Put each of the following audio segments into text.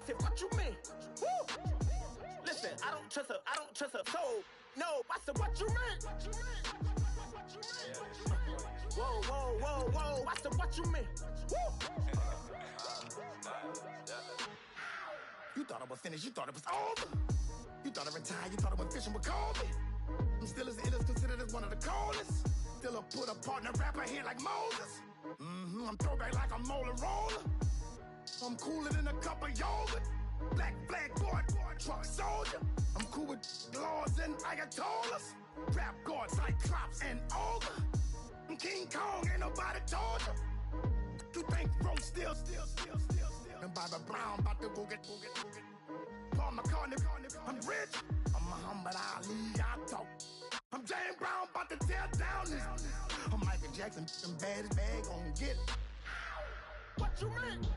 I said, what you mean? Woo! Listen, I don't trust her. So, no, I said, what you mean? Whoa. I said, what you mean? Woo! You thought I was finished, you thought it was over. You thought I retired, you thought I went fishing with Kobe. I'm still as ill as considered as one of the coldest. Still a put apart in a rapper here like Moses. I'm throwback like I'm Mola Roller. I'm cooler than a cup of yogurt. Black flag board, truck soldier. I'm cool with laws and Ayatollahs. Rap gods like Klops and Olga. I'm King Kong, ain't nobody told you. You think Rose still. And Bobby Brown about to go get. Paul McCartney, I'm rich. I'm Muhammad Ali, I talk. I'm James Brown, about to tear down this. I'm Michael Jackson, them bad as bad, gon' get it. What you mean?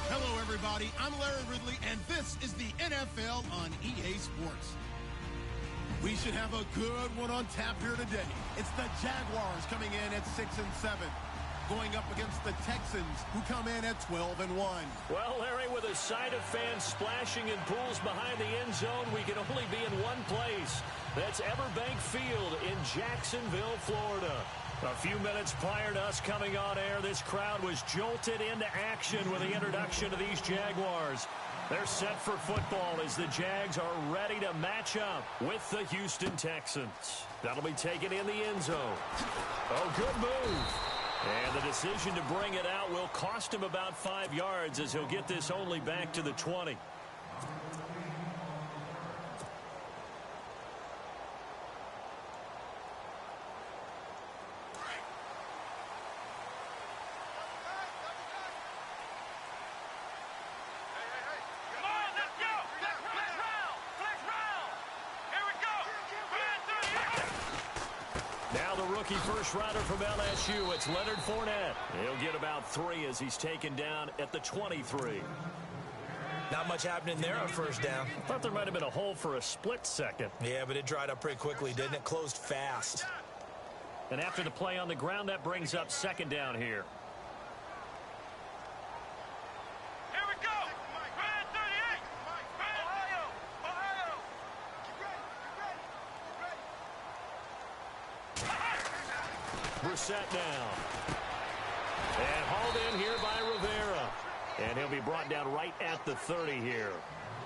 Hello, everybody. I'm Larry Ridley, and this is the NFL on EA Sports. We should have a good one on tap here today. It's the Jaguars coming in at 6-7, going up against the Texans, who come in at 12-1. Well, Larry, with a sight of fans splashing in pools behind the end zone, we can only be in one place. That's Everbank Field in Jacksonville, Florida. A few minutes prior to us coming on air, this crowd was jolted into action with the introduction of these Jaguars. They're set for football as the Jags are ready to match up with the Houston Texans. That'll be taken in the end zone. Oh, good move. And the decision to bring it out will cost him about 5 yards as he'll get this only back to the 20. First rounder from LSU, it's Leonard Fournette. He'll get about 3 as he's taken down at the 23. Not much happening there on first down. Thought there might have been a hole for a split second. Yeah, but it dried up pretty quickly, didn't it? Closed fast. And after the play on the ground, that brings up second down here. Set down. And hauled in here by Rivera. And he'll be brought down right at the 30 here.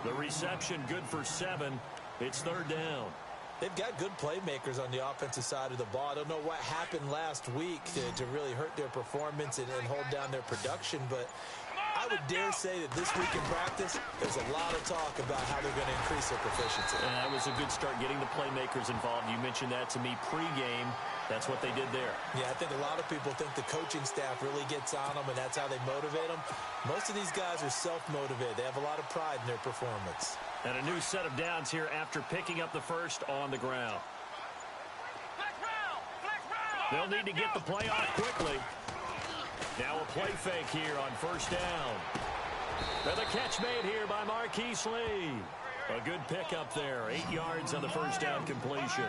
The reception good for 7. It's third down. They've got good playmakers on the offensive side of the ball. I don't know what happened last week to really hurt their performance and hold down their production, but I would dare say that this week in practice, there's a lot of talk about how they're going to increase their proficiency. And that was a good start getting the playmakers involved. You mentioned that to me pregame. That's what they did there. Yeah, I think a lot of people think the coaching staff really gets on them, and that's how they motivate them. Most of these guys are self-motivated. They have a lot of pride in their performance. And a new set of downs here after picking up the first on the ground. They'll need to get the play off quickly. Now a play fake here on first down. And the catch made here by Marquise Lee. A good pickup there. 8 yards on the first down completion.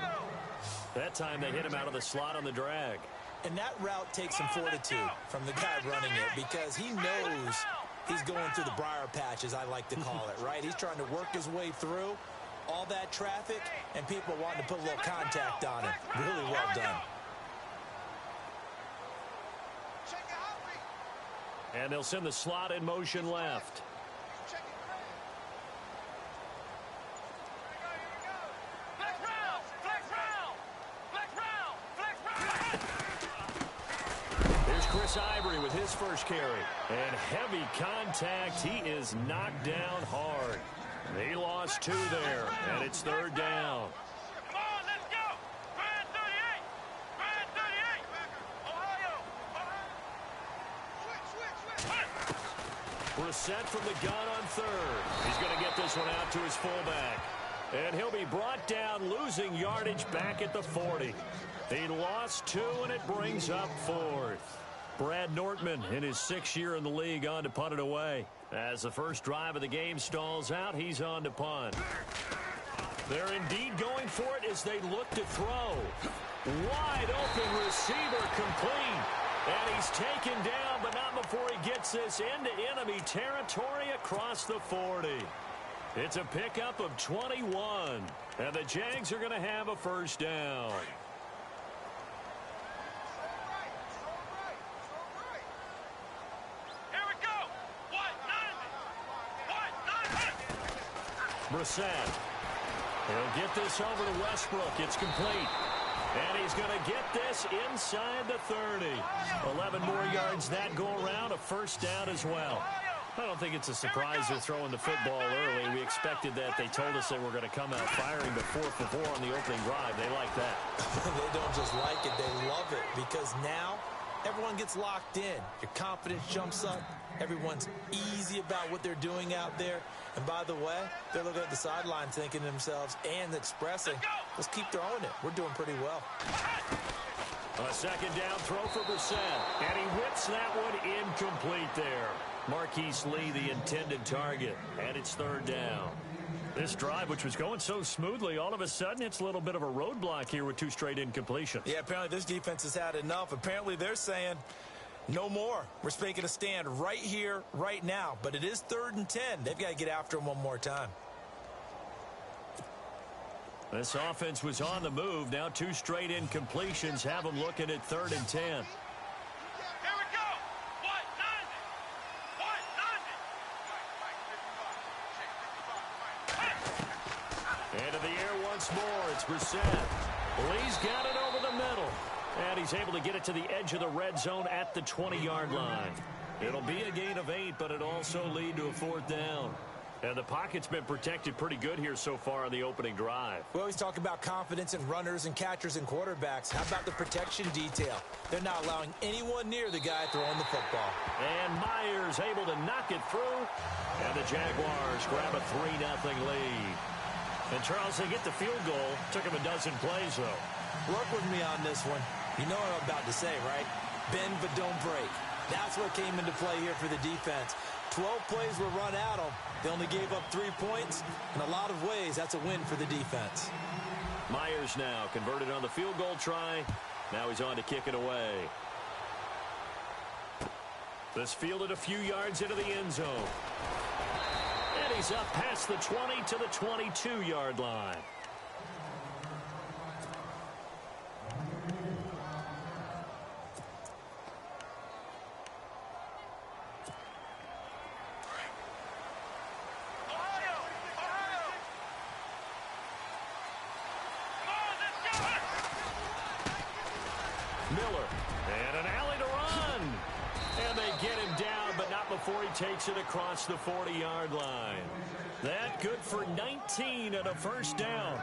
That time they hit him out of the slot on the drag. And that route takes some fortitude from the guy running it because he knows he's going through the briar patch, as I like to call it, right? He's trying to work his way through all that traffic and people wanting to put a little contact on him. Really well done. And they'll send the slot in motion left. Here's Chris Ivory with his first carry. And heavy contact. He is knocked down hard. He lost 2 there, and it's third down. Brissett from the gun on third. He's going to get this one out to his fullback. And he'll be brought down, losing yardage back at the 40. He lost 2, and it brings up 4th. Brad Nortman, in his 6th year in the league, on to punt it away. As the first drive of the game stalls out, he's on to punt. They're indeed going for it as they look to throw. Wide open receiver complete. And he's taken down, but not before he gets this into enemy territory across the 40. It's a pickup of 21. And the Jags are going to have a first down. Here we go. Brissett. He'll get this over to Westbrook. It's complete. And he's going to get this inside the 30. 11 more yards that go around, a first down as well. I don't think it's a surprise they're throwing the football early. We expected that. They told us they were going to come out firing the 4 for 4 on the opening drive. They like that. They don't just like it, they love it, because now everyone gets locked in. Your confidence jumps up. Everyone's easy about what they're doing out there. And by the way, they're looking at the sideline thinking to themselves and expressing, let's keep throwing it. We're doing pretty well. A second down throw for Brissett. And he whips that one incomplete there. Marquise Lee, the intended target. And it's third down. This drive, which was going so smoothly, all of a sudden it's a little bit of a roadblock here with 2 straight incompletions. Yeah, apparently this defense has had enough. Apparently they're saying, no more. We're making a stand right here, right now. But it is 3rd and 10. They've got to get after him one more time. This offense was on the move. Now 2 straight incompletions have them looking at 3rd and 10. Here we go. Into the air once more. It's Brissett. Lee's got it over the middle. And he's able to get it to the edge of the red zone at the 20-yard line. It'll be a gain of 8, but it'll also lead to a 4th down. And the pocket's been protected pretty good here so far on the opening drive. We always talk about confidence in runners and catchers and quarterbacks. How about the protection detail? They're not allowing anyone near the guy throwing the football. And Myers able to knock it through. And the Jaguars grab a 3-0 lead. And Charles, they get the field goal. Took him a dozen plays, though. Work with me on this one. You know what I'm about to say, right? Bend but don't break. That's what came into play here for the defense. 12 plays were run at them. They only gave up 3 points. In a lot of ways, that's a win for the defense. Myers now converted on the field goal try. Now he's on to kick it away. This fielded a few yards into the end zone. And he's up past the 20 to the 22-yard line. Miller, and an alley to run. And they get him down, but not before he takes it across the 40-yard line. That good for 19 and a first down.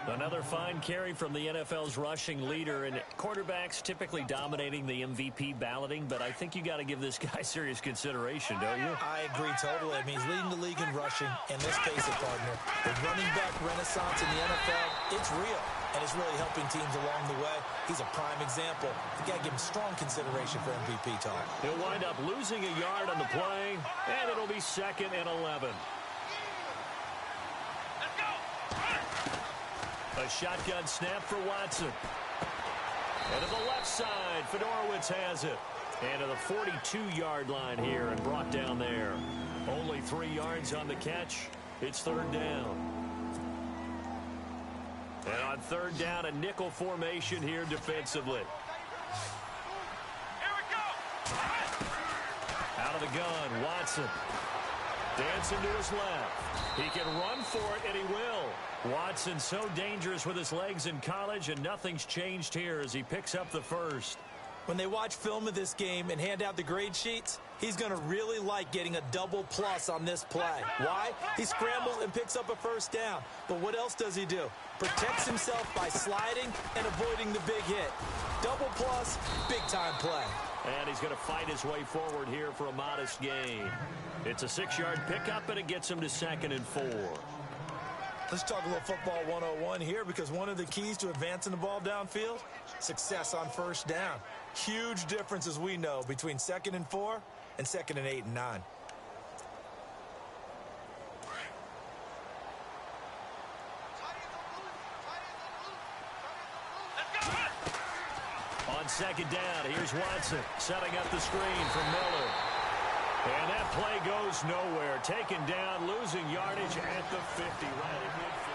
Another fine carry from the NFL's rushing leader, and quarterbacks typically dominating the MVP balloting, but I think you got to give this guy serious consideration, don't you? I agree totally. I mean, he's leading the league in rushing, and let's face it, partner, the running back renaissance in the NFL, it's real, and it's really helping teams along the way. He's a prime example. You got to give him strong consideration for MVP talk. He'll wind up losing a yard on the play, and it'll be 2nd and 11. A shotgun snap for Watson. And to the left side, Fedorowicz has it. And to the 42-yard line here and brought down there. Only 3 yards on the catch. It's 3rd down. And on 3rd down, a nickel formation here defensively. Here we go. Out of the gun, Watson. Dancing to his left. He can run for it, and he will. Watson so dangerous with his legs in college, and nothing's changed here as he picks up the first. When they watch film of this game and hand out the grade sheets, he's going to really like getting a double plus on this play. Why? He scrambles and picks up a first down. But what else does he do? Protects himself by sliding and avoiding the big hit. Double plus, big-time play. And he's going to fight his way forward here for a modest gain. It's a 6-yard pickup, and it gets him to 2nd and 4. Let's talk a little football 101 here, because one of the keys to advancing the ball downfield, success on first down. Huge difference, as we know, between 2nd and 4 and 2nd and 8 and 9. On 2nd down, here's Watson setting up the screen from Miller. And that play goes nowhere. Taken down, losing yardage at the 50. Right at midfield.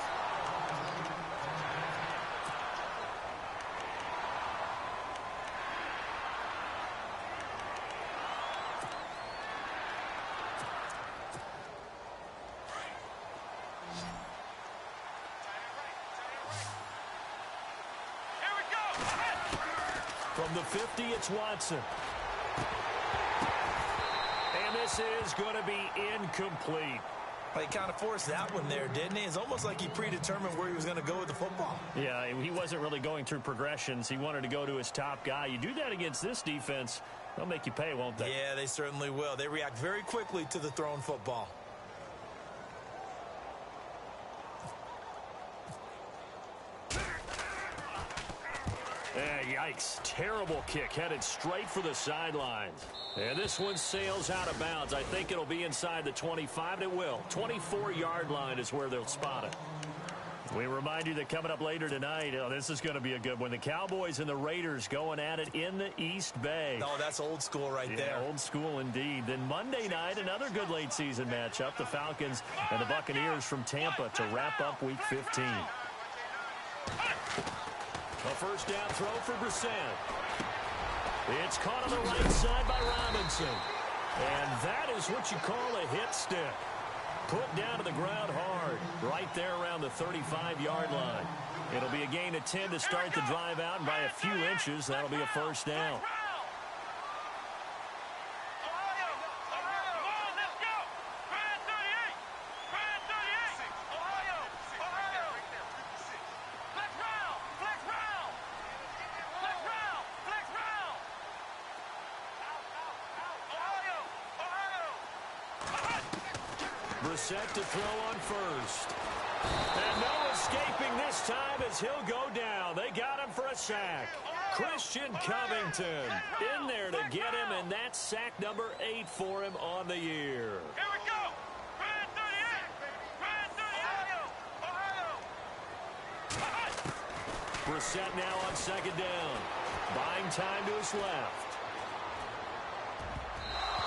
From the 50, it's Watson. And this is going to be incomplete. Well, he kind of forced that one there, didn't he? It's almost like he predetermined where he was going to go with the football. Yeah, he wasn't really going through progressions. He wanted to go to his top guy. You do that against this defense, they'll make you pay, won't they? Yeah, they certainly will. They react very quickly to the thrown football. Yikes. Terrible kick headed straight for the sidelines. And this one sails out of bounds. I think it'll be inside the 25. It will. 24-yard line is where they'll spot it. We remind you that coming up later tonight, this is going to be a good one. The Cowboys and the Raiders going at it in the East Bay. Oh, that's old school right there. Old school indeed. Then Monday night, another good late season matchup. The Falcons and the Buccaneers from Tampa to wrap up Week 15. A first down throw for Brissett. It's caught on the right side by Robinson. And that is what you call a hit stick. Put down to the ground hard, right there around the 35-yard line. It'll be a gain of 10 to start the drive out, and by a few inches, that'll be a first down. Brissett to throw on first. And no escaping this time as he'll go down. They got him for a sack. Christian Covington in there to get him, and that's sack number 8 for him on the year. Here we go. Brand 38. Brissett now on 2nd down. Buying time to his left.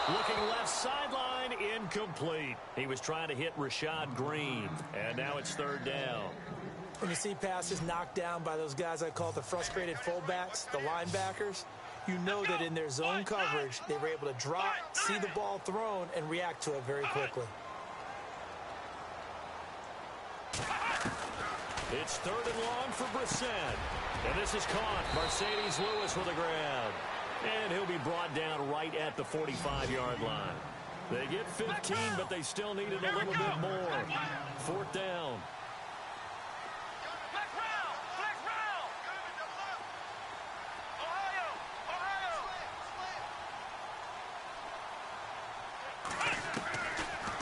Looking left sideline, incomplete. He was trying to hit Rashad Green, and now it's 3rd down. When you see passes knocked down by those guys I call the frustrated fullbacks, the linebackers, you know that in their zone coverage, they were able to drop, see the ball thrown, and react to it very quickly. It's 3rd and long for Brissett. And this is caught. Mercedes Lewis with a grab. And he'll be brought down right at the 45-yard line. They get 15, but they still needed a little bit more. 4th down.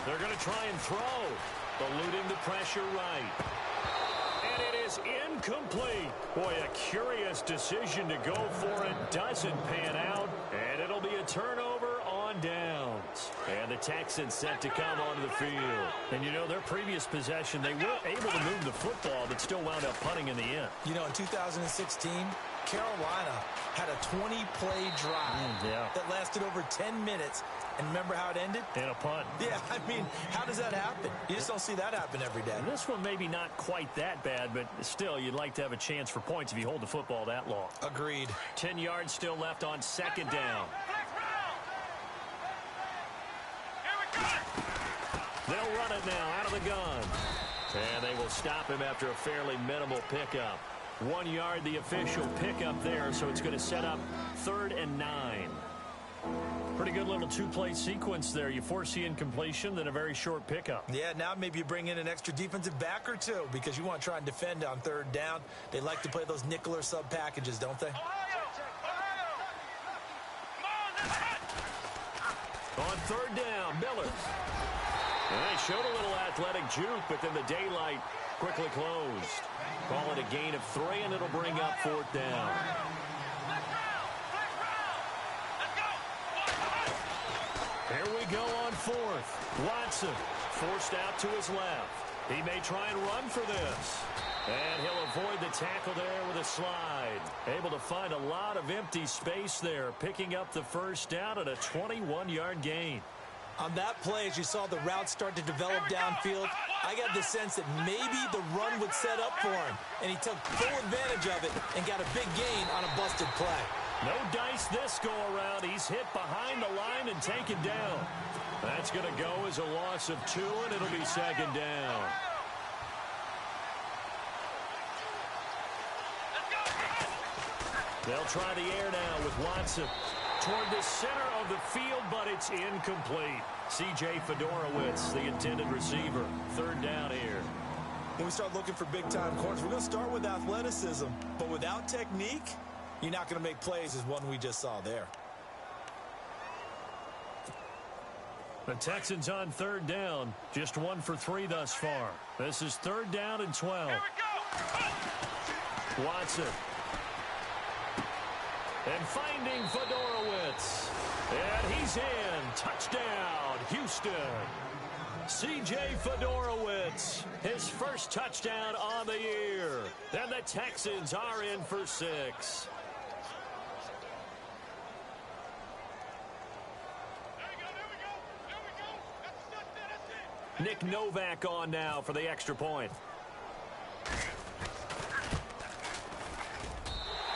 They're going to try and throw. Eluding the pressure right. And it is incomplete. Boy, a curious decision to go for it. Doesn't pan out. And it'll be a turnover on downs. And the Texans set to come onto the field. And you know, their previous possession, they were able to move the football, but still wound up punting in the end. You know, in 2016, Carolina had a 20-play drive that lasted over 10 minutes. And remember how it ended? In a punt. Yeah, I mean, how does that happen? You just don't see that happen every day. And this one maybe not quite that bad, but still, you'd like to have a chance for points if you hold the football that long. Agreed. 10 yards still left on 2nd down. They'll run it now out of the gun. And they will stop him after a fairly minimal pickup. 1 yard, the official pickup there, so it's going to set up 3rd and 9. Pretty good little 2-play sequence there. You force the incompletion, then a very short pickup. Yeah, now maybe you bring in an extra defensive back or two because you want to try and defend on 3rd down. They like to play those nickel or sub packages, don't they? On third down, Miller. And they showed a little athletic juke, but then the daylight quickly closed. Call it a gain of 3, and it'll bring up fourth down. Here we go on fourth. Watson forced out to his left. He may try and run for this. And he'll avoid the tackle there with a slide. Able to find a lot of empty space there, picking up the first down at a 21-yard gain. On that play, as you saw the route start to develop downfield, I got the sense that maybe the run would set up for him. And he took full advantage of it and got a big gain on a busted play. No dice this go-around. He's hit behind the line and taken down. That's going to go as a loss of 2, and it'll be second down. They'll try the air now with Watson toward the center of the field, but it's incomplete. C.J. Fedorowicz, the intended receiver. Third down here. When we start looking for big-time corners, we're going to start with athleticism. But without technique, you're not going to make plays as one we just saw there. The Texans on third down. Just 1 for 3 thus far. This is third down and 12. Here we go. Watson. And finding Fedorowicz. And he's in. Touchdown, Houston. C.J. Fedorowicz, his first touchdown on the year. And the Texans are in for 6. Nick Novak on now for the extra point.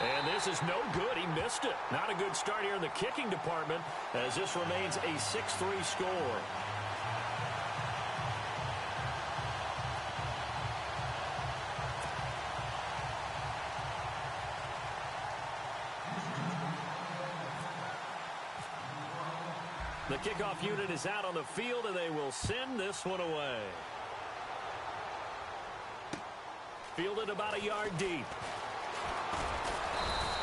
And this is no good. He missed it. Not a good start here in the kicking department as this remains a 6-3 score. The kickoff unit is out on the field, and they will send this one away. Fielded about a yard deep.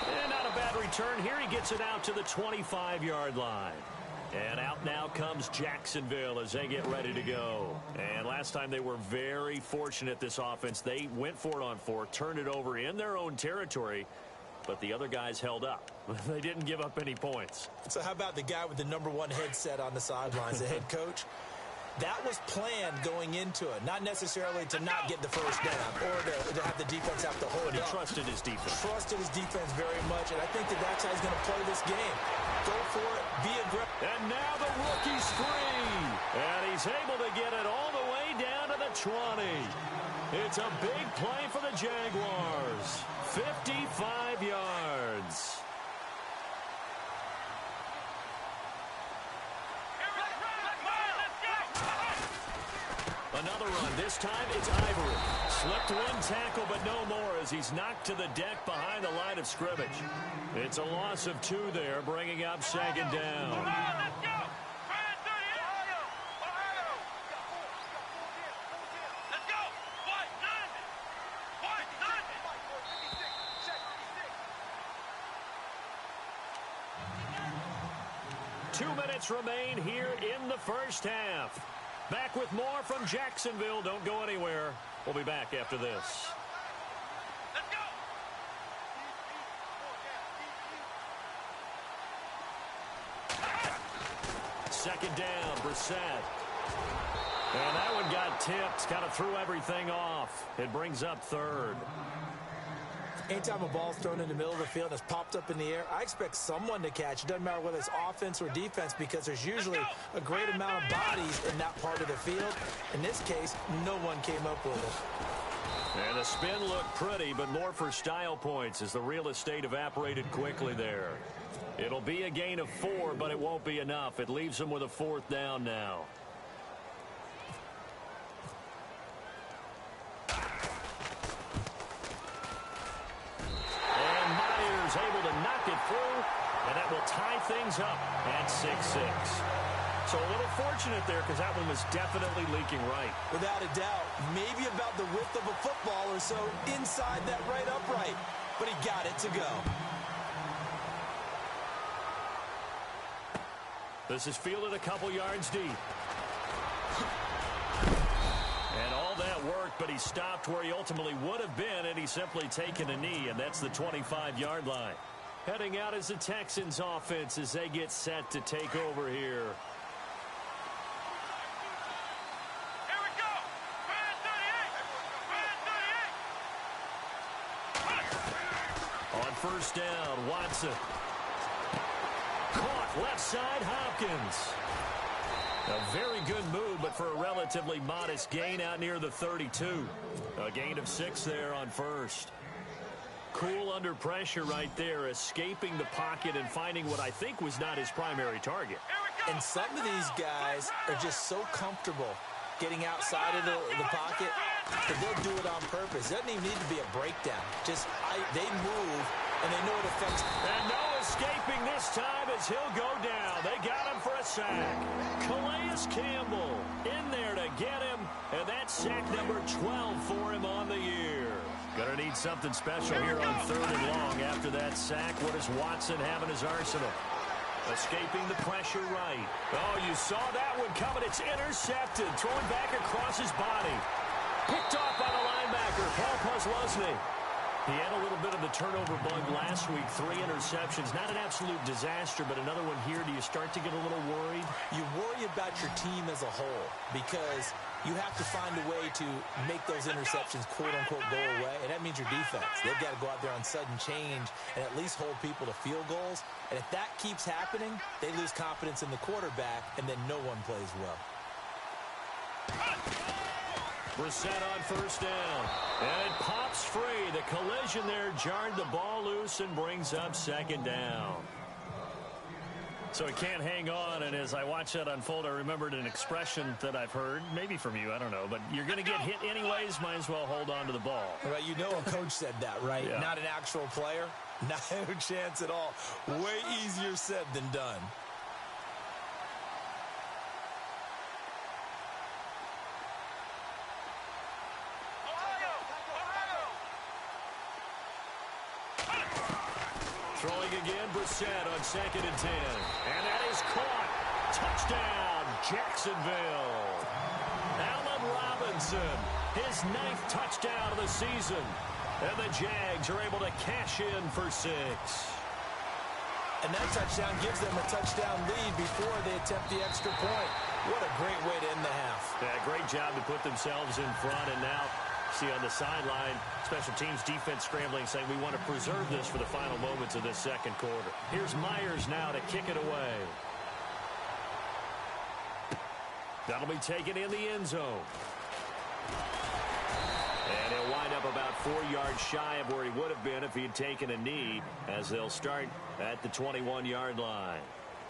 And not a bad return here. He gets it out to the 25-yard line. And out now comes Jacksonville as they get ready to go. And last time they were very fortunate, this offense. They went for it on 4, turned it over in their own territory, but the other guys held up. They didn't give up any points. So how about the guy with the #1 headset on the sidelines, the head coach? That was planned going into it, not necessarily to not get the first down or to have the defense have to hold But he up. trusted his defense. Trusted his defense very much, and I think that's how he's going to play this game. Go for it, be aggressive. And now the rookie's free. And he's able to get it all the way down to the 20. It's a big play for the Jaguars. 55 yards. Another run. This time it's Ivory. Slipped one tackle, but no more as he's knocked to the deck behind the line of scrimmage. It's a loss of 2 there, bringing up second down. Come on, let's go. Run through the Ohio. Let's go. White, Diamond. White, Diamond. 2 minutes remain here in the first half. Back with more from Jacksonville. Don't go anywhere. We'll be back after this. Let's go. Second down, Brissett. And that one got tipped. Kind of threw everything off. It brings up third. Anytime a ball's thrown in the middle of the field and it's popped up in the air, I expect someone to catch. It doesn't matter whether it's offense or defense because there's usually a great amount of bodies in that part of the field. In this case, no one came up with it. And the spin looked pretty, but more for style points as the real estate evaporated quickly there. It'll be a gain of 4, but it won't be enough. It leaves them with a 4th down now. Able to knock it through, and that will tie things up at 6-6. So a little fortunate there because that one was definitely leaking right. Without a doubt, maybe about the width of a football or so inside that right upright, but he got it to go. This is fielded a couple yards deep. And all that worked, but he stopped where he ultimately would have been had he simply taken a knee, and that's the 25-yard line. Heading out is the Texans offense as they get set to take over here. Here we go. Brand 38. On first down, Watson. Caught left side, Hopkins. A very good move, but for a relatively modest gain out near the 32. A gain of 6 there on first. Cool under pressure right there, escaping the pocket and finding what I think was not his primary target. And some of these guys are just so comfortable getting outside of the pocket that they'll do it on purpose. It doesn't even need to be a breakdown. Just they move, and they know it affects. And no escaping this time as he'll go down. They got him for a sack. Calais Campbell in there to get him, and that's sack number 12 for him on the year. Gonna need something special here on 3rd and long after that sack. What does Watson have in his arsenal? Escaping the pressure right. Oh, you saw that one coming. It's intercepted. Throwing back across his body. Picked off by the linebacker, Paul Posluszny. He had a little bit of the turnover bug last week. 3 interceptions. Not an absolute disaster, but another one here. Do you start to get a little worried? You worry about your team as a whole because you have to find a way to make those interceptions, quote-unquote, go away, and that means your defense. They've got to go out there on sudden change and at least hold people to field goals. And if that keeps happening, they lose confidence in the quarterback, and then no one plays well. Brissett on first down. And it pops free. The collision there jarred the ball loose and brings up 2nd down. So he can't hang on, and as I watch that unfold, I remembered an expression that I've heard, maybe from you, I don't know, but you're going to get hit anyways, might as well hold on to the ball. Well, you know a coach said that, right? Yeah. Not an actual player. Not a chance at all. Way easier said than done. Throwing again, Brissett on 2nd and 10. And that is caught. Touchdown, Jacksonville. Allen Robinson, his 9th touchdown of the season. And the Jags are able to cash in for 6. And that touchdown gives them a touchdown lead before they attempt the extra point. What a great way to end the half. Yeah, great job to put themselves in front, and now see on the sideline, special teams defense scrambling, saying we want to preserve this for the final moments of this 2nd quarter. Here's Myers now to kick it away. That'll be taken in the end zone. And he'll wind up about 4 yards shy of where he would have been if he had taken a knee, as they'll start at the 21-yard line.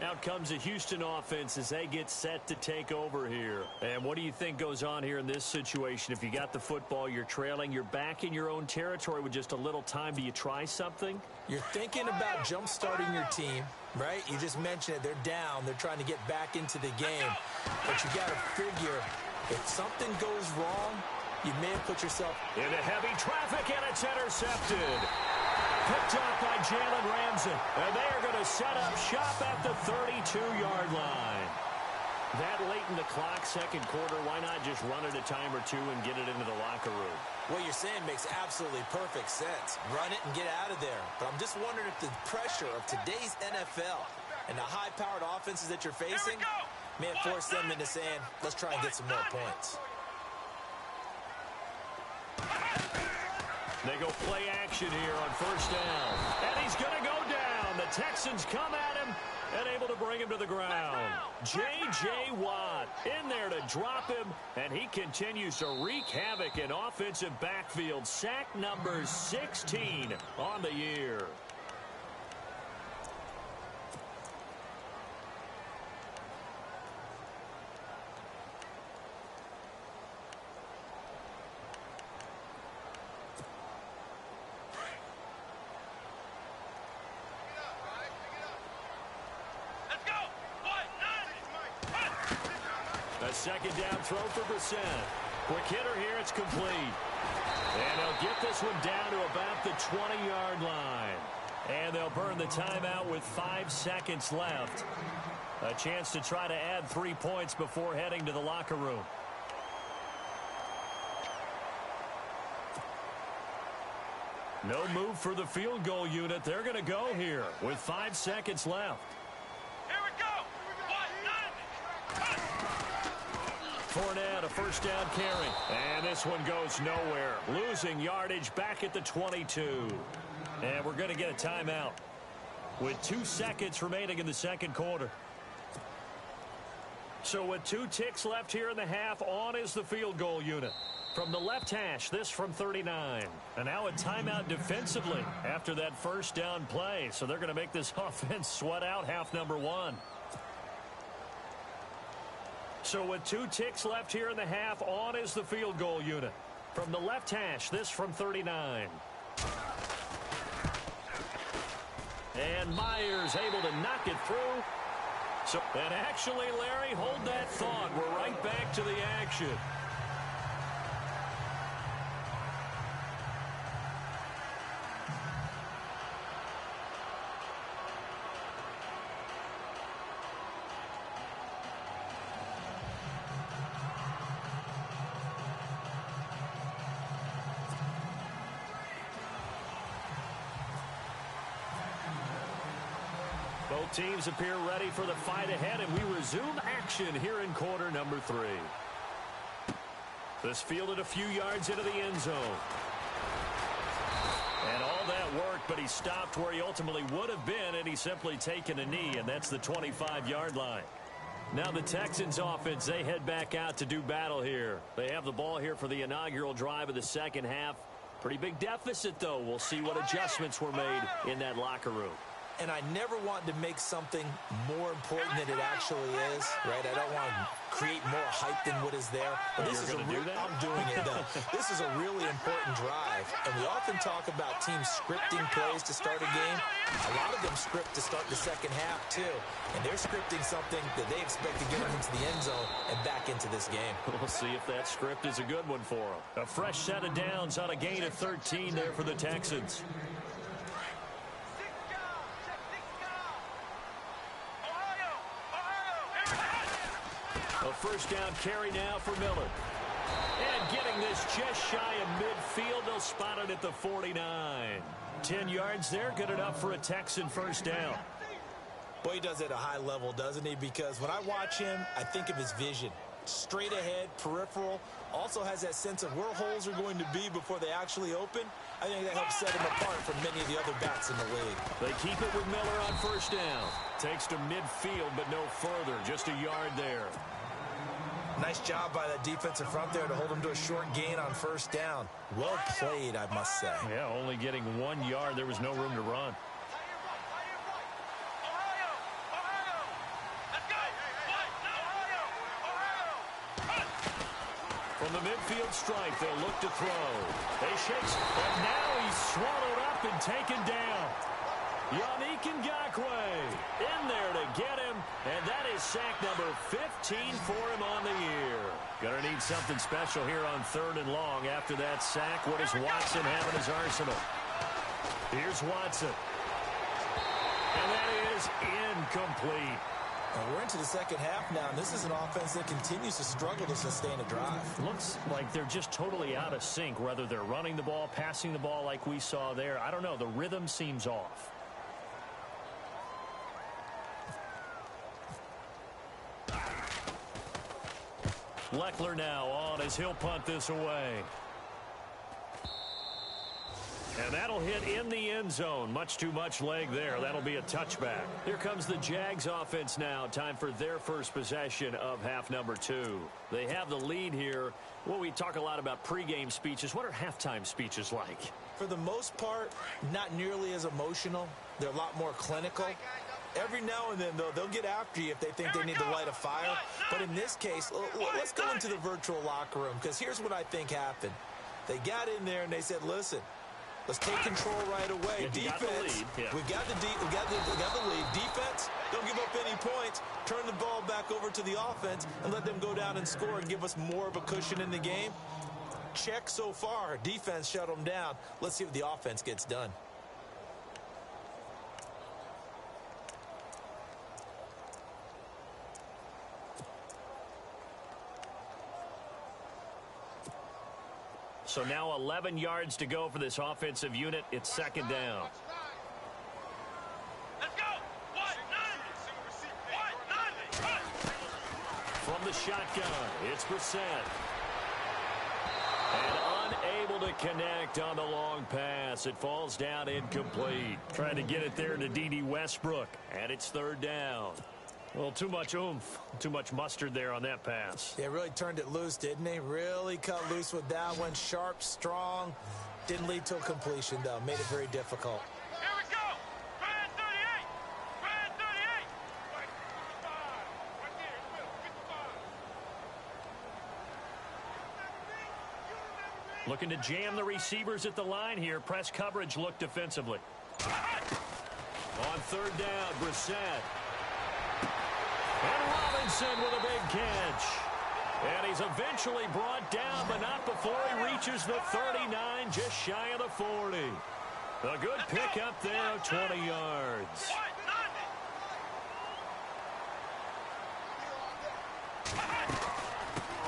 Out comes the Houston offense as they get set to take over here. And what do you think goes on here in this situation? If you got the football, you're trailing, you're back in your own territory with just a little time. Do you try something? You're thinking about jump-starting your team, right? You just mentioned it. They're down. They're trying to get back into the game. But you got to figure if something goes wrong, you may have put yourself into heavy traffic, and it's intercepted. Picked off by Jalen Ramsey. And they are going to set up shop at the 32-yard line. That late in the clock, 2nd quarter, why not just run it a time or two and get it into the locker room? What you're saying makes absolutely perfect sense. Run it and get out of there. But I'm just wondering if the pressure of today's NFL and the high-powered offenses that you're facing may have forced them into saying, let's try and get some more points. They go play action here on first down. And he's going to go down. The Texans come at him and able to bring him to the ground. J.J. Watt in there to drop him, and he continues to wreak havoc in offensive backfield. Sack number 16 on the year. A 2nd down throw for Brissett. Quick hitter here, it's complete. And they'll get this one down to about the 20-yard line. And they'll burn the timeout with 5 seconds left. A chance to try to add 3 points before heading to the locker room. No move for the field goal unit. They're going to go here with 5 seconds left. Here we go. Fournette, a first down carry. And this one goes nowhere. Losing yardage back at the 22. And we're going to get a timeout with 2 seconds remaining in the second quarter. So with 2 ticks left here in the half, on is the field goal unit. From the left hash, this from 39. And now a timeout defensively after that first down play. So they're going to make this offense sweat out half number 1. So with 2 ticks left here in the half, on is the field goal unit. From the left hash, this from 39. And Myers able to knock it through. So, and actually, Larry, hold that thought. We're right back to the action. Both teams appear ready for the fight ahead, and we resume action here in quarter number 3. This fielded a few yards into the end zone. And all that work, but he stopped where he ultimately would have been, and he's simply taken a knee, and that's the 25-yard line. Now the Texans offense, they head back out to do battle here. They have the ball here for the inaugural drive of the second half. Pretty big deficit, though. We'll see what adjustments were made in that locker room. And I never want to make something more important than it actually is, right? I don't want to create more hype than what is there. But this is I'm doing it, though. This is a really important drive. And we often talk about teams scripting plays to start a game. A lot of them script to start the second half, too. And they're scripting something that they expect to get them into the end zone and back into this game. We'll see if that script is a good one for them. A fresh set of downs on a gain of 13 there for the Texans. A first down carry now for Miller. And getting this just shy of midfield, they'll spot it at the 49. 10 yards there, good enough for a Texan first down. Boy, he does it at a high level, doesn't he? Because when I watch him, I think of his vision. Straight ahead, peripheral, also has that sense of where holes are going to be before they actually open. I think that helps set him apart from many of the other backs in the league. They keep it with Miller on first down. Takes to midfield, but no further, just a yard there. Nice job by that defensive front there to hold him to a short gain on first down. Well played, I must say. Yeah, only getting 1 yard. There was no room to run. From the midfield stripe, they'll look to throw. They shakes, but now he's swallowed up and taken down. Yannick Ngakoue in there to get him, and that is sack number 15 for him on the year. Gonna need something special here on 3rd and long after that sack. What does Watson have in his arsenal? Here's Watson. And that is incomplete. We're into the second half now, and this is an offense that continues to struggle to sustain a drive. Looks like they're just totally out of sync, whether they're running the ball, passing the ball like we saw there. I don't know. The rhythm seems off. Leckler now on as he'll punt this away. And that'll hit in the end zone. Much too much leg there. That'll be a touchback. Here comes the Jags offense now. Time for their first possession of half number 2. They have the lead here. Well, we talk a lot about pregame speeches. What are halftime speeches like? For the most part, not nearly as emotional. They're a lot more clinical. Every now and then, though, they'll get after you if they think they need to light a fire. But in this case, let's go into the virtual locker room, because here's what I think happened. They got in there and they said, listen, let's take control right away. Defense, we got the lead. Defense, don't give up any points. Turn the ball back over to the offense and let them go down and score and give us more of a cushion in the game. Check so far. Defense shut them down. Let's see what the offense gets done. So now 11 yards to go for this offensive unit. It's second down. Let's go. What? From the shotgun, it's Brissett. And unable to connect on the long pass. It falls down incomplete. Trying to get it there to D.D. Westbrook. And it's third down. Well, too much oomph, too much mustard there on that pass. Yeah, really turned it loose, didn't he? Really cut loose with that one. Sharp, strong. Didn't lead to a completion, though. Made it very difficult. Here we go. Brand 38. Brand 38. Right there in the middle. 55. Looking to jam the receivers at the line here. Press coverage look defensively. On third down, Brissett. And Robinson with a big catch. And he's eventually brought down, but not before he reaches the 39, just shy of the 40. A good pickup there of 20 yards.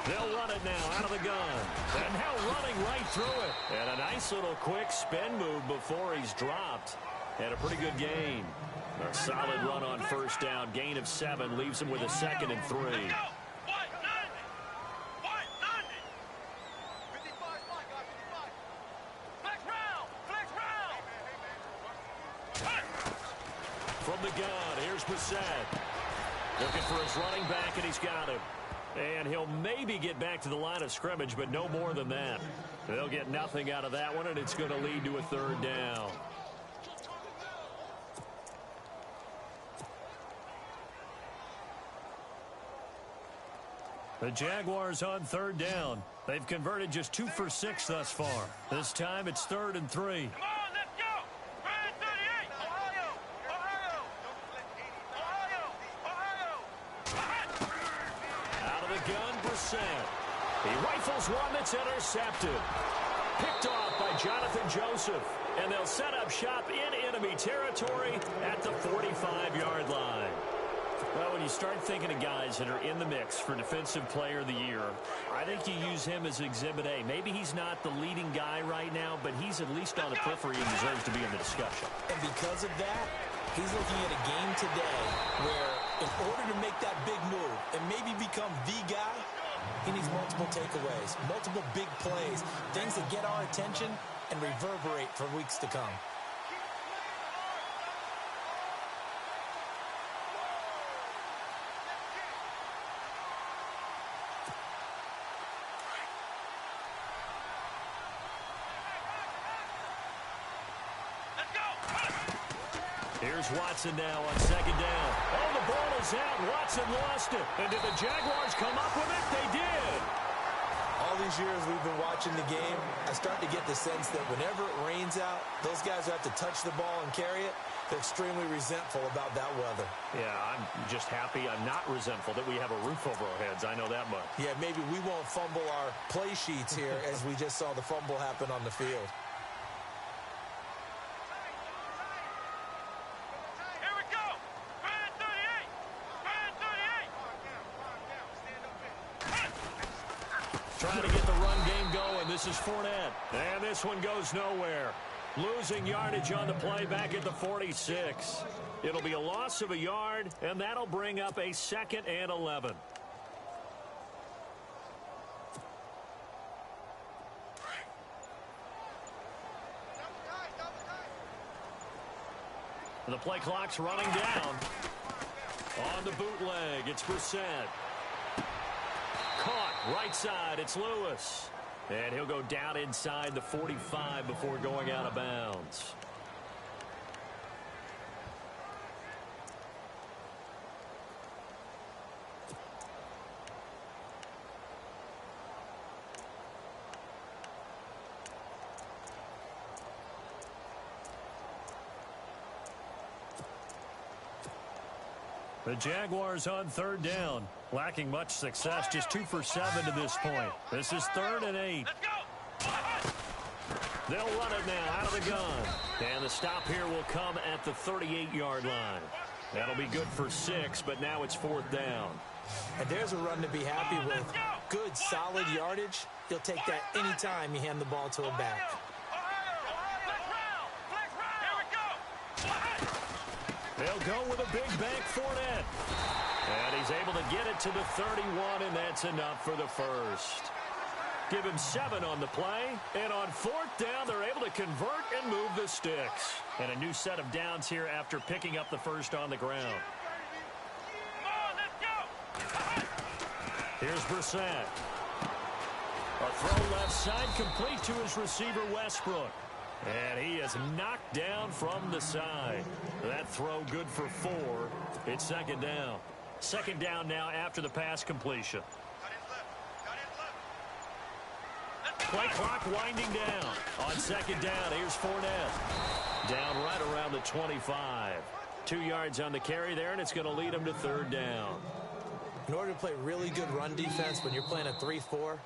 They'll run it now out of the gun. And now running right through it. And a nice little quick spin move before he's dropped. And a pretty good gain. A solid run on first down. Gain of 7 leaves him with a 2nd and 3. From the gun, here's Brissett. Looking for his running back, and he's got him. And he'll maybe get back to the line of scrimmage, but no more than that. They'll get nothing out of that one, and it's going to lead to a third down. The Jaguars on third down. They've converted just 2 for 6 thus far. This time it's 3rd and 3. Come on, let's go. Brand 38. Ohio. Out of the gun, Brissett. He rifles one that's intercepted. Picked off by Jonathan Joseph. And they'll set up shop in enemy territory at the 45-yard line. Well, when you start thinking of guys that are in the mix for Defensive Player of the Year, I think you use him as Exhibit A. Maybe he's not the leading guy right now, but he's at least on the periphery and deserves to be in the discussion. And because of that, he's looking at a game today where in order to make that big move and maybe become the guy, he needs multiple takeaways, multiple big plays, things that get our attention and reverberate for weeks to come. Here's Watson now on second down. Oh, the ball is out. Watson lost it. And did the Jaguars come up with it? They did. All these years we've been watching the game, I start to get the sense that whenever it rains out, those guys who have to touch the ball and carry it, they're extremely resentful about that weather. Yeah, I'm just happy I'm not resentful that we have a roof over our heads. I know that much. Yeah, maybe we won't fumble our play sheets here as we just saw the fumble happen on the field. Here we go. Brand 38. Brand 38. Trying to get the run game going. This is Fournette. And this one goes nowhere. Losing yardage on the play back at the 46. It'll be a loss of a yard, and that'll bring up a 2nd and 11. The play clock's running down. On the bootleg, it's Brissett. Caught right side, it's Lewis. And he'll go down inside the 45 before going out of bounds. The Jaguars on third down. Lacking much success, just 2 for 7 to this point. This is 3rd and 8. Let's go. They'll run it now out of the gun. And the stop here will come at the 38-yard line. That'll be good for 6, but now it's 4th down. And there's a run to be happy with. good, solid yardage, you'll take that anytime you hand the ball to a back. They'll go with a big bank Fournette. And he's able to get it to the 31, and that's enough for the first. Give him 7 on the play, and on 4th down, they're able to convert and move the sticks. And a new set of downs here after picking up the first on the ground. Here's Brissett. A throw left side, complete to his receiver, Westbrook. And he is knocked down from the side. That throw good for 4. It's second down. Second down now after the pass completion. Play clock winding down. On second down, here's Fournette. Down right around the 25. 2 yards on the carry there, and it's going to lead him to third down. In order to play really good run defense when you're playing a 3-4,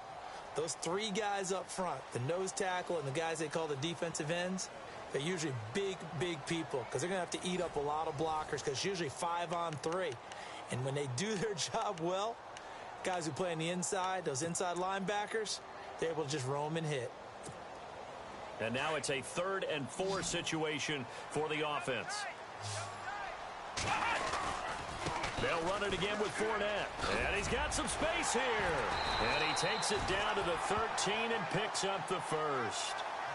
those 3 guys up front, the nose tackle and the guys they call the defensive ends, they're usually big, big people because they're going to have to eat up a lot of blockers because it's usually 5 on 3. And when they do their job well, guys who play on the inside, those inside linebackers, they're able to just roam and hit. And now it's a 3rd and 4 situation for the offense. They'll run it again with Fournette. And he's got some space here. And he takes it down to the 13 and picks up the first.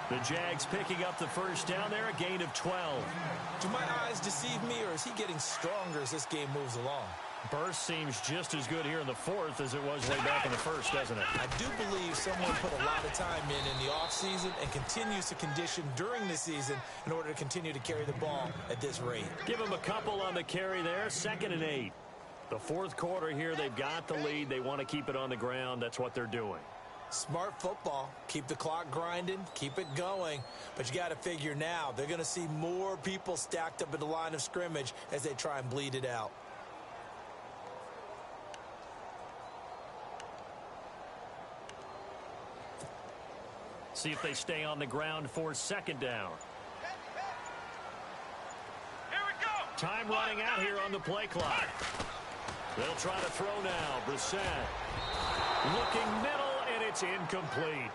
The Jags picking up the first down there, a gain of 12. Do my eyes deceive me, or is he getting stronger as this game moves along? Burst seems just as good here in the 4th as it was way back in the 1st, doesn't it? I do believe someone put a lot of time in the offseason and continues to condition during the season in order to continue to carry the ball at this rate. Give him a couple on the carry there, 2nd and 8. The 4th quarter here, they've got the lead. They want to keep it on the ground. That's what they're doing. Smart football. Keep the clock grinding. Keep it going. But you got to figure now, they're going to see more people stacked up at the line of scrimmage as they try and bleed it out. See if they stay on the ground for 2nd down. Here we go. Time running out here on the play clock. They'll try to throw now. Brissett looking middle, and it's incomplete.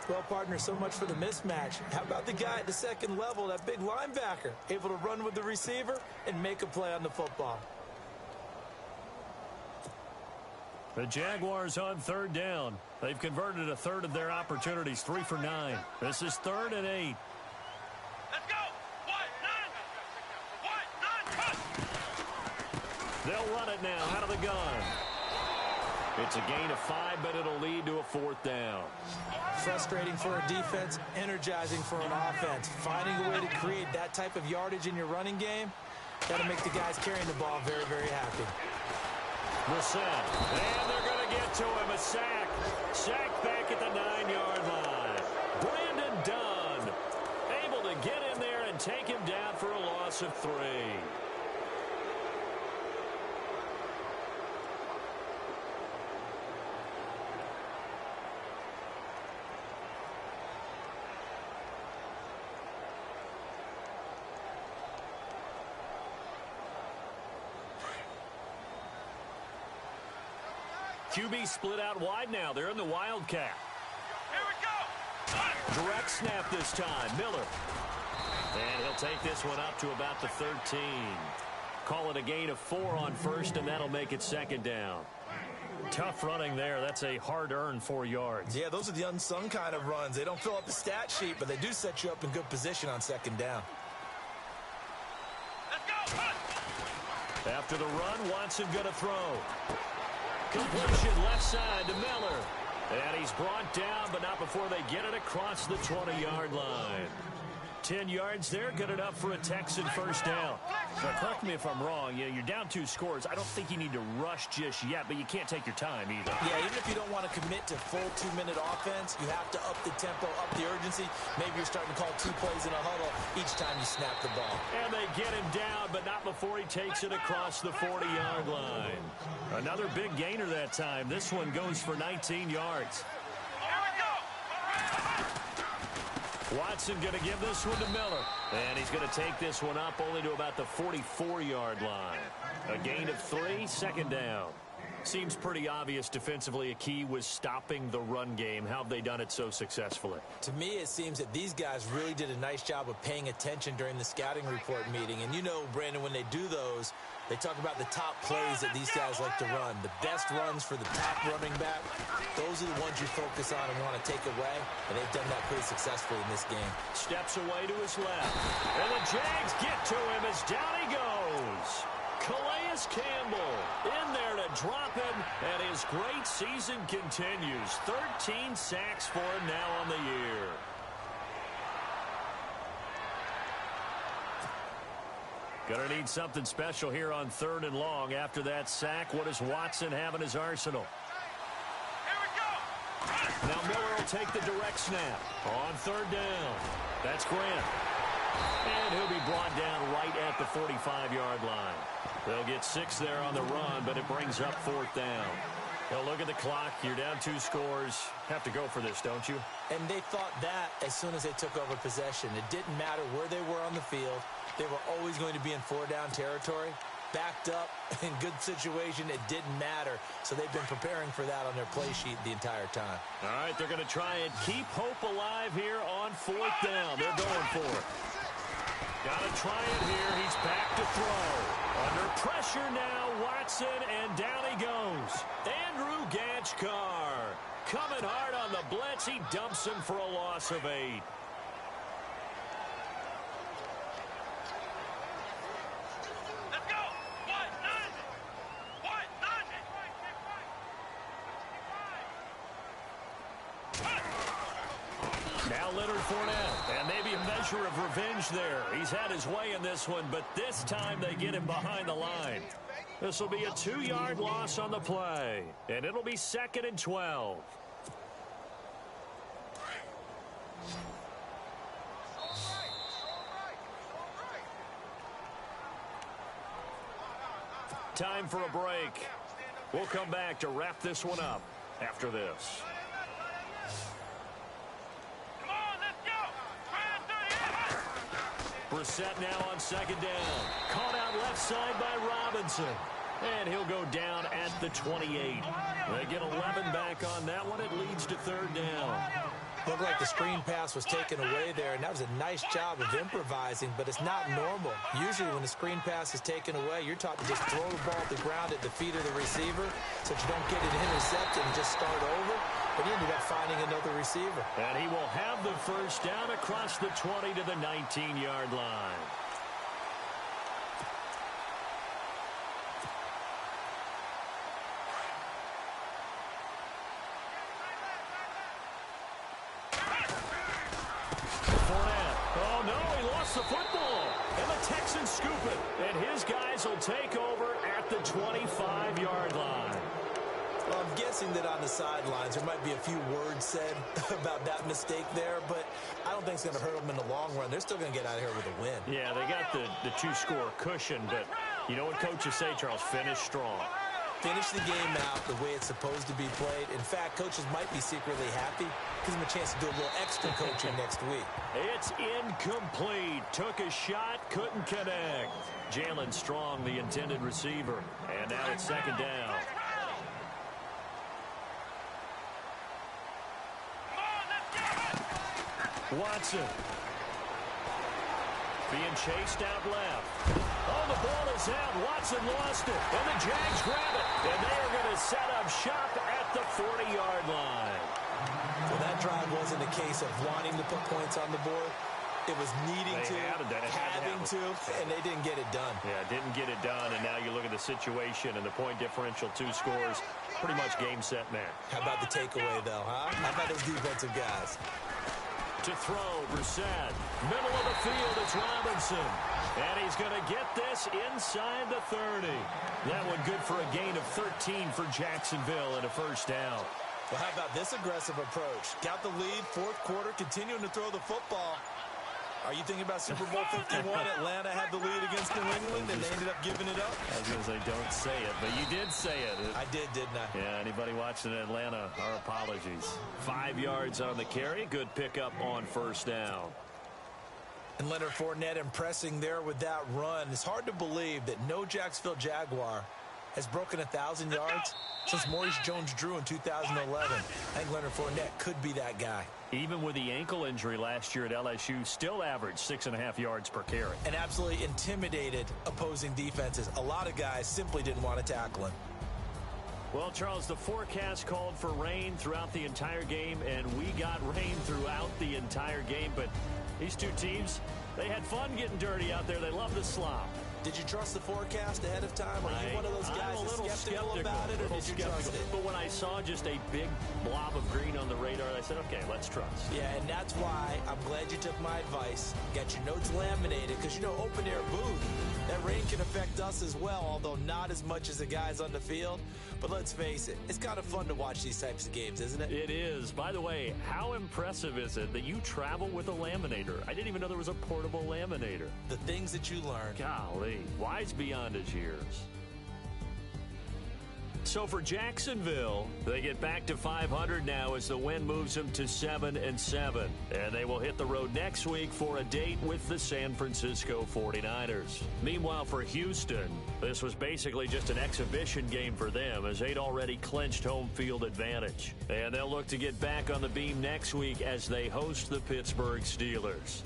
Well, partner, so much for the mismatch. How about the guy at the 2nd level, that big linebacker, able to run with the receiver and make a play on the football? The Jaguars on 3rd down. They've converted a 1/3 of their opportunities, 3 for 9. This is 3rd and 8. Let's go. 1-9. 1-9. They'll run it now out of the gun. It's a gain of 5, but it'll lead to a 4th down. Frustrating for a defense, energizing for an offense. Finding a way to create that type of yardage in your running game, that'll make the guys carrying the ball very, very happy. Brissett, and they're going to get to him. A sack. Sack back at the 9-yard line. Brandon Dunn able to get in there and take him down for a loss of 3. QB split out wide now. They're in the Wildcat. Here we go. Direct snap this time. Miller. And he'll take this one up to about the 13. Call it a gain of 4 on 1st, and that'll make it 2nd down. Tough running there. That's a hard-earned 4 yards. Yeah, those are the unsung kind of runs. They don't fill up the stat sheet, but they do set you up in good position on 2nd down. Let's go. After the run, Watson going to throw. Completion left side to Miller. And he's brought down, but not before they get it across the 20-yard line. 10 yards there, good enough for a Texan 1st down. Now, correct me if I'm wrong. You're down 2 scores. I don't think you need to rush just yet, but you can't take your time either. Yeah, even if you don't want to commit to full 2-minute offense, you have to up the tempo, up the urgency. Maybe you're starting to call 2 plays in a huddle each time you snap the ball. And they get him down, but not before he takes it across the 40-yard line. Another big gainer that time. This one goes for 19 yards. Here we go. Watson going to give this one to Miller. And he's going to take this one up only to about the 44-yard line. A gain of 3, 2nd down. Seems pretty obvious defensively a key was stopping the run game. How have they done it so successfully? To me, it seems that these guys really did a nice job of paying attention during the scouting report meeting. And you know, Brandon, when they do those, they talk about the top plays that these guys like to run. The best runs for the top running back, those are the ones you focus on and want to take away. And they've done that pretty successfully in this game. Steps away to his left. And the Jags get to him as down he goes. Calais Campbell in there to drop him, and his great season continues. 13 sacks for him now on the year. Gonna need something special here on 3rd and long. After that sack, what does Watson have in his arsenal? Here we go. Now Miller will take the direct snap on 3rd down. That's Grant. And he'll be brought down right at the 45-yard line. They'll get 6 there on the run, but it brings up 4th down. Well, look at the clock. You're down 2 scores. Have to go for this, don't you? And they thought that as soon as they took over possession. It didn't matter where they were on the field. They were always going to be in 4-down territory. Backed up, in good situation, it didn't matter. So they've been preparing for that on their play sheet the entire time. All right, they're going to try and keep hope alive here on 4th down. They're going for it. Got to try it here. He's back to throw. Under pressure now, Watson, and down he goes. Andrew Gachkar coming hard on the blitz. He dumps him for a loss of 8. Let's go. What? None. What? None. Now Leonard Fournette, and maybe a measure of revenge there. He's had his way in this one, but this time they get him behind the line. This will be a 2-yard loss on the play, and it'll be 2nd and 12. Time for a break. We'll come back to wrap this one up after this. Brissett now on 2nd down. Caught out left side by Robinson. And he'll go down at the 28. They get 11 back on that one. It leads to 3rd down. Looked like the screen pass was taken away there, and that was a nice job of improvising, but it's not normal. Usually when the screen pass is taken away, you're taught to just throw the ball at the ground at the feet of the receiver so that you don't get it intercepted and just start over. But he ended up finding another receiver. And he will have the 1st down across the 20 to the 19-yard line. Oh, no, he lost the football. And the Texans scoop it. And his guys will take over at the 25-yard line. Well, I'm guessing that on the sidelines there might be a few words said about that mistake there, but I don't think it's going to hurt them in the long run. They're still going to get out of here with a win. Yeah, they got the 2-score cushion, but you know what coaches say, Charles? Finish strong. Finish the game out the way it's supposed to be played. In fact, coaches might be secretly happy. Gives them a chance to do a little extra coaching next week. It's incomplete. Took a shot, couldn't connect. Jalen Strong, the intended receiver. And now it's 2nd down. Watson. Being chased out left. Oh, the ball is out. Watson lost it. And the Jags grab it. And they are going to set up shop at the 40-yard line. Well, that drive wasn't a case of wanting to put points on the board. It was needing to, having to, and they didn't get it done. Yeah, didn't get it done, and now you look at the situation and the point differential, 2 scores, pretty much game, set, match. How about the takeaway, though, huh? How about those defensive guys? To throw, Brissett. Middle of the field, it's Robinson. And he's going to get this inside the 30. That one good for a gain of 13 for Jacksonville and a 1st down. Well, how about this aggressive approach? Got the lead, 4th quarter, continuing to throw the football. Are you thinking about Super Bowl 51? Atlanta had the lead against New England, and they ended up giving it up? I was going to say, don't say it, but you did say it. I did, didn't I? Yeah, anybody watching Atlanta, our apologies. 5 yards on the carry. Good pickup on 1st down. And Leonard Fournette impressing there with that run. It's hard to believe that no Jacksonville Jaguar has broken 1,000 yards since Maurice Jones-Drew in 2011. I think Leonard Fournette could be that guy. Even with the ankle injury last year at LSU, still averaged 6.5 yards per carry. And absolutely intimidated opposing defenses. A lot of guys simply didn't want to tackle him. Well, Charles, the forecast called for rain throughout the entire game, and we got rain throughout the entire game. But these two teams, they had fun getting dirty out there. They love the slop. Did you trust the forecast ahead of time? Are you one of those guys I'm a little skeptical about it, or did you trust it? But when I saw just a big blob of green on the radar, I said, okay, let's trust. Yeah, and that's why I'm glad you took my advice. Got your notes laminated, because, you know, open-air booth, that rain can affect us as well, although not as much as the guys on the field. But let's face it, it's kind of fun to watch these types of games, isn't it? It is. By the way, how impressive is it that you travel with a laminator? I didn't even know there was a portable laminator. The things that you learn. Golly, wise beyond his years. So for Jacksonville, they get back to 500 now as the win moves them to 7-7. And they will hit the road next week for a date with the San Francisco 49ers. Meanwhile, for Houston, this was basically just an exhibition game for them as they'd already clinched home field advantage. And they'll look to get back on the beam next week as they host the Pittsburgh Steelers.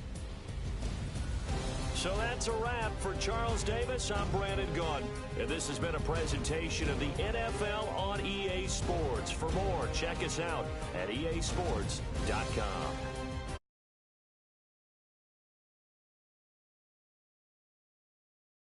So that's a wrap. For Charles Davis, I'm Brandon Gunn. And this has been a presentation of the NFL on EA Sports. For more, check us out at easports.com.